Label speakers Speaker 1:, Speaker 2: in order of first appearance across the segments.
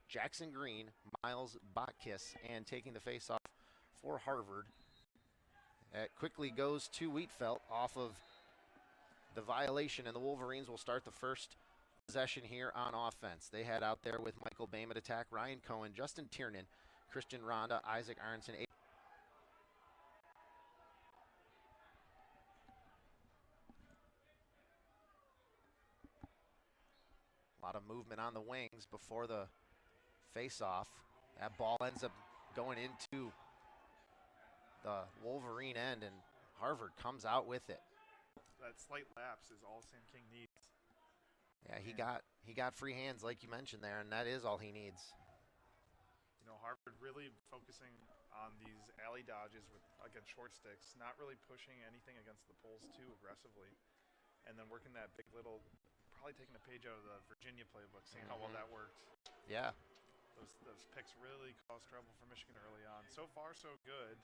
Speaker 1: Jackson Green, Miles Botkiss, and taking the face-off for Harvard. It quickly goes to Wietfeldt off of the violation, and the Wolverines will start the first possession here on offense. They head out there with Michael Bame at attack, Ryan Cohen, Justin Tiernan, Christian Ronda, Isaac Aronson. A lot of movement on the wings before the face-off. That ball ends up going into the Wolverine end, and Harvard comes out with it.
Speaker 2: That slight lapse is all Sam King needs.
Speaker 1: Yeah, he got free hands like you mentioned there, and that is all he needs.
Speaker 2: You know, Harvard really focusing on these alley dodges against short sticks, not really pushing anything against the poles too aggressively, and then working that big little, probably taking a page out of the Virginia playbook, seeing how well that worked.
Speaker 1: Yeah.
Speaker 2: Those picks really caused trouble for Michigan early on. So far, so good.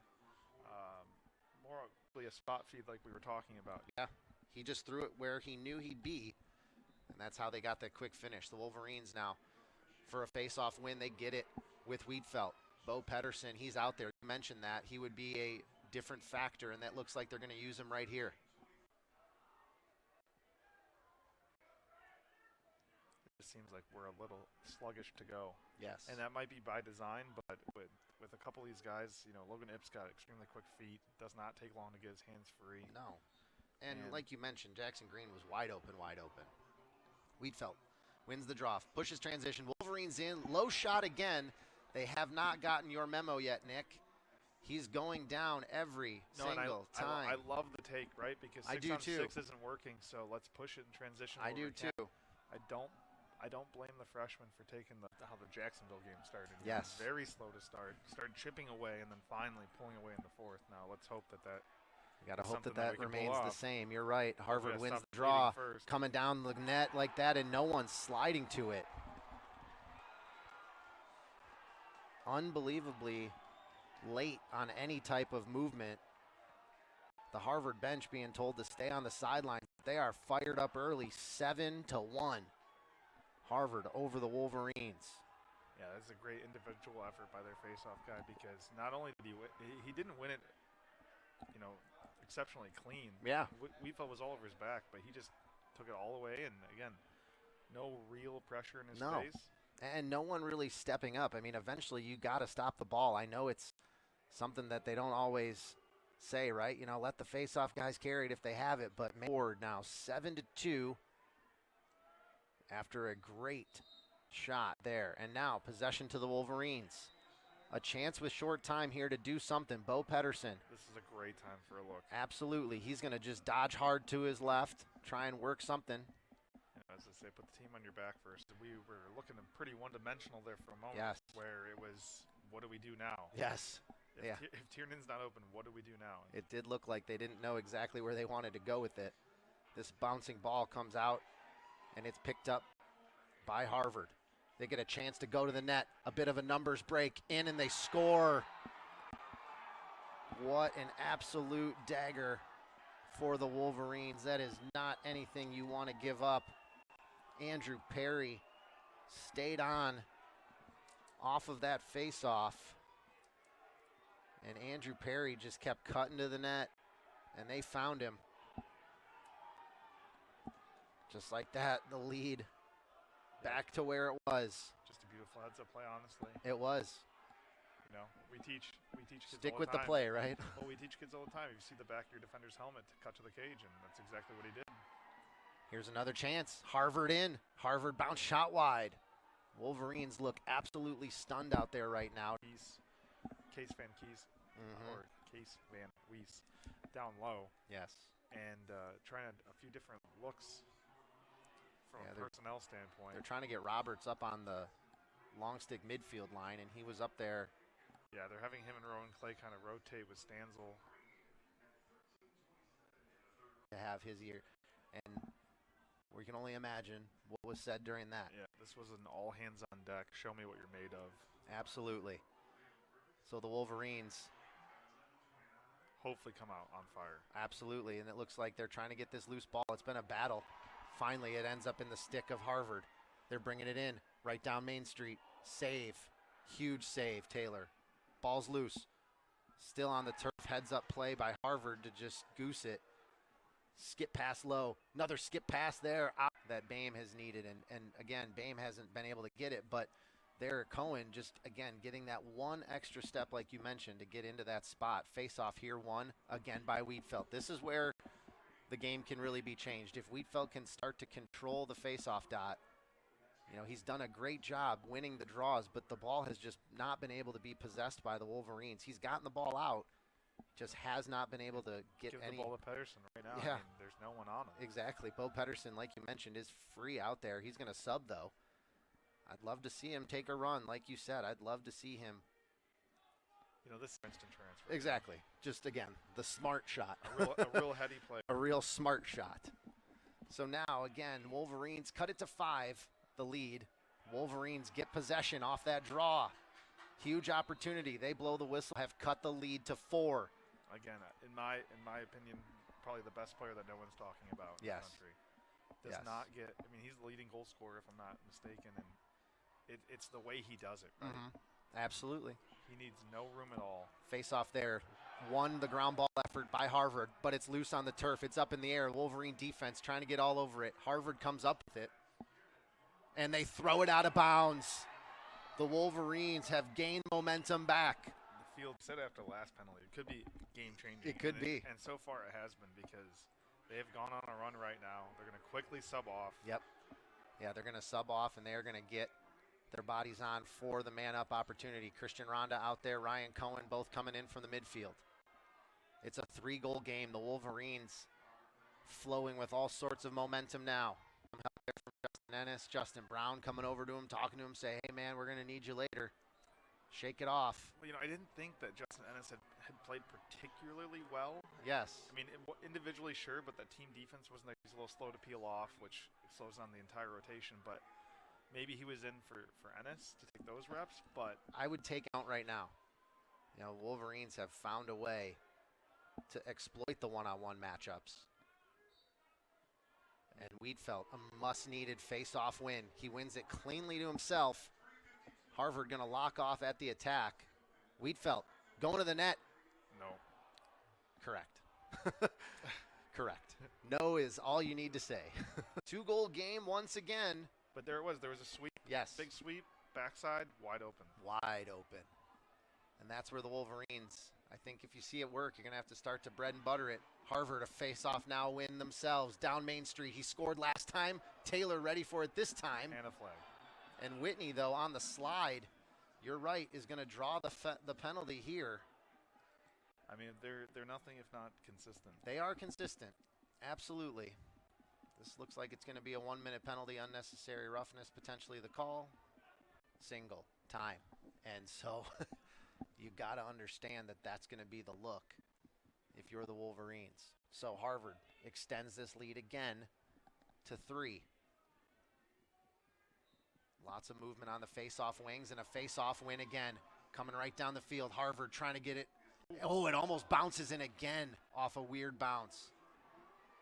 Speaker 2: More a spot feed like we were talking about.
Speaker 1: Yeah, he just threw it where he knew he'd be, and that's how they got that quick finish. The Wolverines now, for a face-off win, they get it with Wietfeldt. Bo Pedersen, he's out there. You mentioned that. He would be a different factor, and that looks like they're going to use him right here.
Speaker 2: It seems like we're a little sluggish to go.
Speaker 1: Yes.
Speaker 2: And that might be by design, but with a couple of these guys, you know, Logan Ipps got extremely quick feet. Does not take long to get his hands free.
Speaker 1: No. And like you mentioned, Jackson Green was wide open. Wietfeldt wins the draw, pushes transition. Wolverines in, low shot again. They have not gotten your memo yet, Nick. He's going down every single time.
Speaker 2: I love the take, right? Because 6 on 6 isn't working, so let's push it in transition.
Speaker 1: I do too.
Speaker 2: I don't blame the freshman for taking how the Jacksonville game started.
Speaker 1: Yes.
Speaker 2: Very slow to start. Started chipping away and then finally pulling away in the fourth. Now let's hope that
Speaker 1: you got to hope that remains the same. You're right. Harvard wins the draw, coming down the net like that, and no one's sliding to it. Unbelievably late on any type of movement. The Harvard bench being told to stay on the sideline. They are fired up early, 7-1. Harvard over the Wolverines.
Speaker 2: Yeah, that's a great individual effort by their faceoff guy, because not only did he didn't win it, you know, exceptionally clean.
Speaker 1: Yeah.
Speaker 2: Wietfeldt was all over his back, but he just took it all away, and again, no real pressure in his face.
Speaker 1: And no one really stepping up. I mean, eventually you got to stop the ball. I know it's something that they don't always say, right? You know, let the face-off guys carry it if they have it, but forward now 7-2 after a great shot there. And now possession to the Wolverines. A chance with short time here to do something. Bo Pedersen.
Speaker 2: This is a great time for a look.
Speaker 1: Absolutely. He's going to just dodge hard to his left, try and work something.
Speaker 2: As I say, put the team on your back first. We were looking pretty one-dimensional there for a moment.
Speaker 1: Yes.
Speaker 2: Where it was, what do we do now?
Speaker 1: Yes.
Speaker 2: If Tiernan's not open, what do we do now?
Speaker 1: It did look like they didn't know exactly where they wanted to go with it. This bouncing ball comes out, and it's picked up by Harvard. They get a chance to go to the net. A bit of a numbers break in, and they score. What an absolute dagger for the Wolverines. That is not anything you want to give up. Andrew Perry stayed on off of that face-off. And Andrew Perry just kept cutting to the net, and they found him. Just like that, the lead back to where it was.
Speaker 2: Just a beautiful heads-up play, honestly.
Speaker 1: It was.
Speaker 2: You know, we teach kids
Speaker 1: Stick
Speaker 2: all
Speaker 1: with
Speaker 2: the
Speaker 1: the
Speaker 2: time.
Speaker 1: play, right?
Speaker 2: Well, we teach kids all the time. You see the back of your defender's helmet to cut to the cage, and that's exactly what he did.
Speaker 1: Here's another chance. Harvard in. Harvard bounce shot wide. Wolverines look absolutely stunned out there right now.
Speaker 2: Case Van Wees down low.
Speaker 1: Yes.
Speaker 2: And trying a few different looks from a personnel standpoint.
Speaker 1: They're trying to get Roberts up on the long stick midfield line, and he was up there.
Speaker 2: Yeah, they're having him and Rowan Clay kind of rotate with Stanzel.
Speaker 1: To have his ear. And we can only imagine what was said during that.
Speaker 2: Yeah, this was an all hands on deck. Show me what you're made of.
Speaker 1: Absolutely. So the Wolverines
Speaker 2: hopefully come out on fire.
Speaker 1: Absolutely, and it looks like they're trying to get this loose ball. It's been a battle. Finally, it ends up in the stick of Harvard. They're bringing it in right down Main Street. Save. Huge save, Taylor. Ball's loose. Still on the turf. Heads up play by Harvard to just goose it. Skip pass low. Another skip pass there out that Boehm has needed. And again, Boehm hasn't been able to get it, but there Cohen just, again, getting that one extra step like you mentioned to get into that spot. Face off here, won again by Wietfeldt. This is where the game can really be changed. If Wietfeldt can start to control the face-off dot, you know, he's done a great job winning the draws, but the ball has just not been able to be possessed by the Wolverines. He's gotten the ball out, just has not been able to get any.
Speaker 2: Give the ball to Pedersen right now.
Speaker 1: Yeah.
Speaker 2: I mean, there's no one on him.
Speaker 1: Exactly. Bo Pedersen, like you mentioned, is free out there. He's going to sub, though. I'd love to see him take a run, like you said. I'd love to see him.
Speaker 2: You know, this is instant transfer.
Speaker 1: Exactly. Just, again, the smart shot.
Speaker 2: A real heady play.
Speaker 1: A real smart shot. So now, again, Wolverines cut it to 5, the lead. Wolverines get possession off that draw. Huge opportunity. They blow the whistle, have cut the lead to 4.
Speaker 2: Again, in my opinion, probably the best player that no one's talking about in the country. Does not get, I mean, he's the leading goal scorer, if I'm not mistaken, and it's the way he does it, right?
Speaker 1: Mm-hmm. Absolutely.
Speaker 2: He needs no room at all.
Speaker 1: Face off there. Won the ground ball effort by Harvard, but it's loose on the turf. It's up in the air. Wolverine defense trying to get all over it. Harvard comes up with it, and they throw it out of bounds. The Wolverines have gained momentum back.
Speaker 2: The field said after the last penalty, it could be game-changing.
Speaker 1: It could be.
Speaker 2: And so far it has been because they have gone on a run right now. They're going to quickly sub off.
Speaker 1: Yep. Yeah, they're going to sub off, and they're going to get their bodies on for the man-up opportunity. Christian Ronda out there, Ryan Cohen, both coming in from the midfield. It's a 3-goal game. The Wolverines flowing with all sorts of momentum now. From Justin Ennis, Justin Brown coming over to him, talking to him, say, hey, man, we're going to need you later. Shake it off.
Speaker 2: Well, you know, I didn't think that Justin Ennis had played particularly well.
Speaker 1: Yes.
Speaker 2: I mean, individually, sure, but the team defense wasn't there. He's a little slow to peel off, which slows down the entire rotation. But maybe he was in for Ennis to take those reps. But
Speaker 1: I would take out right now. You know, Wolverines have found a way to exploit the one-on-one matchups. And Wietfeldt, a must-needed face-off win. He wins it cleanly to himself. Harvard going to lock off at the attack. Wietfeldt going to the net.
Speaker 2: No.
Speaker 1: Correct. Correct. No is all you need to say. 2-goal game once again.
Speaker 2: But there it was. There was a sweep.
Speaker 1: Yes.
Speaker 2: Big sweep, backside, wide open.
Speaker 1: Wide open. And that's where the Wolverines, I think if you see it work, you're going to have to start to bread and butter it. Harvard, a face-off now win themselves. Down Main Street. He scored last time. Taylor ready for it this time.
Speaker 2: And a flag.
Speaker 1: And Whitney, though, on the slide, you're right, is going to draw the penalty here.
Speaker 2: I mean, they're nothing if not consistent.
Speaker 1: They are consistent. Absolutely. This looks like it's going to be a 1-minute penalty, unnecessary roughness, potentially the call. Single time. And so you got to understand that that's going to be the look if you're the Wolverines. So Harvard extends this lead again to 3. Lots of movement on the face-off wings and a face-off win again. Coming right down the field. Harvard trying to get it. Oh, it almost bounces in again off a weird bounce.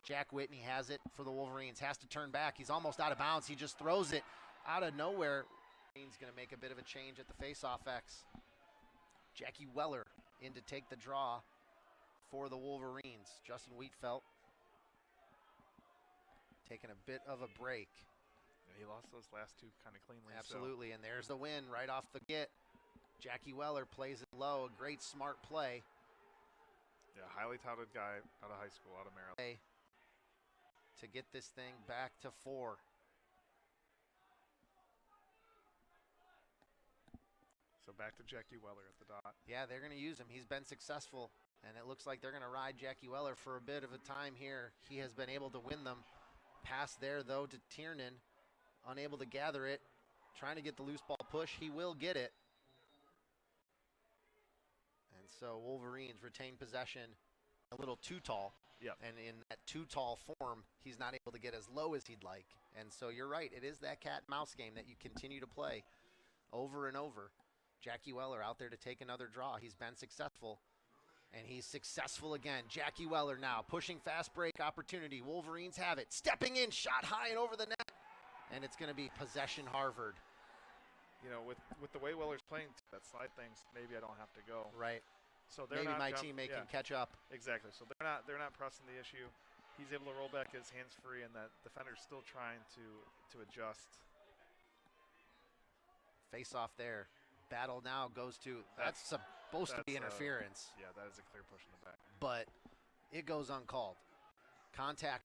Speaker 1: Jack Whitney has it for the Wolverines. Has to turn back. He's almost out of bounds. He just throws it out of nowhere. He's going to make a bit of a change at the face-off X. Jackie Weller in to take the draw for the Wolverines. Justin Wietfeldt taking a bit of a break.
Speaker 2: Yeah, he lost those last 2 kind of cleanly.
Speaker 1: Absolutely, and there's the win right off the get. Jackie Weller plays it low. A great, smart play.
Speaker 2: Yeah, highly touted guy out of high school, out of Maryland.
Speaker 1: To get this thing back to 4.
Speaker 2: So back to Jackie Weller at the dot.
Speaker 1: Yeah, they're going to use him. He's been successful, and it looks like they're going to ride Jackie Weller for a bit of a time here. He has been able to win them. Pass there, though, to Tiernan. Unable to gather it. Trying to get the loose ball push. He will get it. And so Wolverines retain possession. A little too tall.
Speaker 2: Yep.
Speaker 1: And in that too tall form, he's not able to get as low as he'd like. And so you're right. It is that cat and mouse game that you continue to play over and over. Jackie Weller out there to take another draw. He's been successful. And he's successful again. Jackie Weller now pushing fast break opportunity. Wolverines have it. Stepping in, shot high and over the net. And it's going to be possession Harvard.
Speaker 2: with the way Willer's playing, that slide things, maybe I don't have to go.
Speaker 1: Right.
Speaker 2: So they're
Speaker 1: Maybe
Speaker 2: not
Speaker 1: my teammate can catch up.
Speaker 2: Exactly. So they're not pressing the issue. He's able to roll back his hands free, and that defender's still trying to adjust.
Speaker 1: Face off there. Battle now goes to, that's supposed to be interference.
Speaker 2: Yeah, that is a clear push in the back.
Speaker 1: But it goes uncalled. Contact